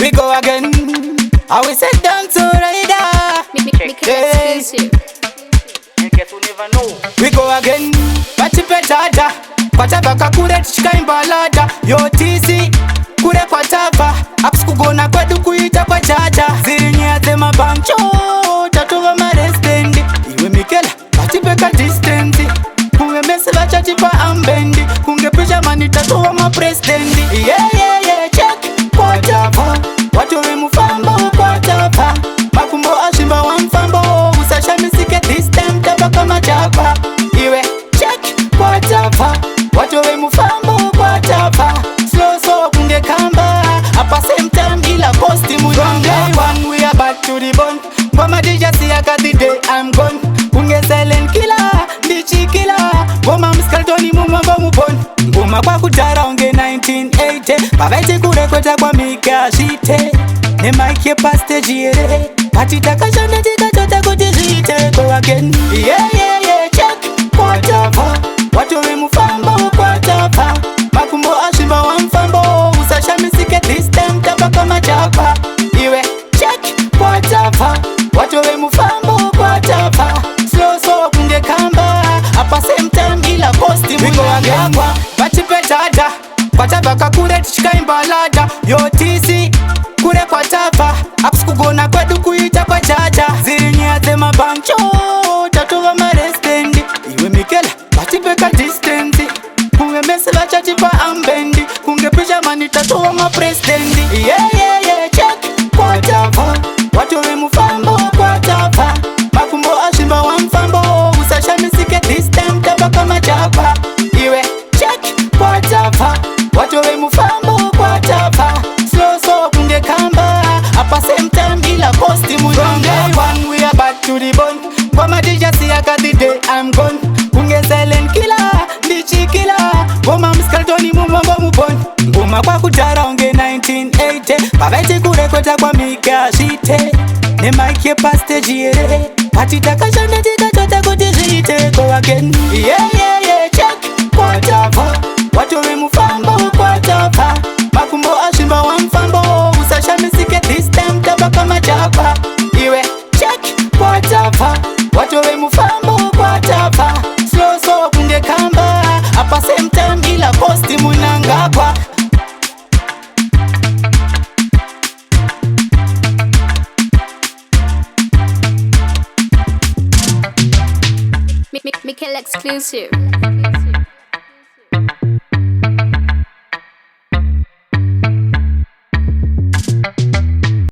We go again. I will sit down to rider. We go again. Bachipe chaja kwachava kakure tichika imbalada yo TC kure kwachava akusikugona kwedu kuita kwa chaja zirinyaya dzemabancho tatova maresidenti iwe Mikela bachipe ka distance kunge mese vachatipa ambendi kunge pisha mani tatova mapresidenti check kwachava watove mufambo kwachava makumbo ashimba wa mfambo usashamisike this time tabaka machapa iwe check kwachava watove mufambo kwachava slow so kunge kamba apa same time ila posti from day one we are back to the bone ngoma DJ siya ka the day I'm gone kunge silent killer ndichi killer ngoma mskaltoni mumwamba mupon ngoma kwa kutara unge 1980 pavaiti kurekweta kwa mika shite ne mic ye pastage yere patitaka shonde tikachota kuti zite go again check kwachava watove mufambo kwachava makumbo ashimba wa mfambo usashamisike this time tabaka machapa iwe check kwachava watove mufambo kwachava slow so kunge kamba apa same time ila posti mwagagwa bachipe chaja kwachava kakure tichika imbalada yo TC kure kwachava akusikugona kwedu kuita kwa chaja zirinyaya dzemabancho tatova maresidenti iwe Mikela bachipe ka distance kunge mese vachatipa ambendi kunge pisha mani tatova mapresidenti check kwachava watove mufambo kwachava makumbo ashimba wa mfambo usashamisike this time tabaka machapa iwe check kwachava watove mufambo kwachava slow so kunge kamba apa same time ila posti from day one we are back to the bone ngoma DJ siya ka the day I'm gone kunge silent killer ndichi killer ngoma mskaltoni mumwamba mupon ngoma kwa kutara unge 1980 pavaiti kurekweta kwa mika shite ne mic ye pastage yere patitaka shonde tikachota kuti zite go again check kwachava watove mufambo kwachava makumbo ashimba wa mfambo usashamisike this time tabaka machapa iwe check kwachava watove mufambo kwachava slow so kunge kamba apa same time ila posti munangagwa Mikela exclusive.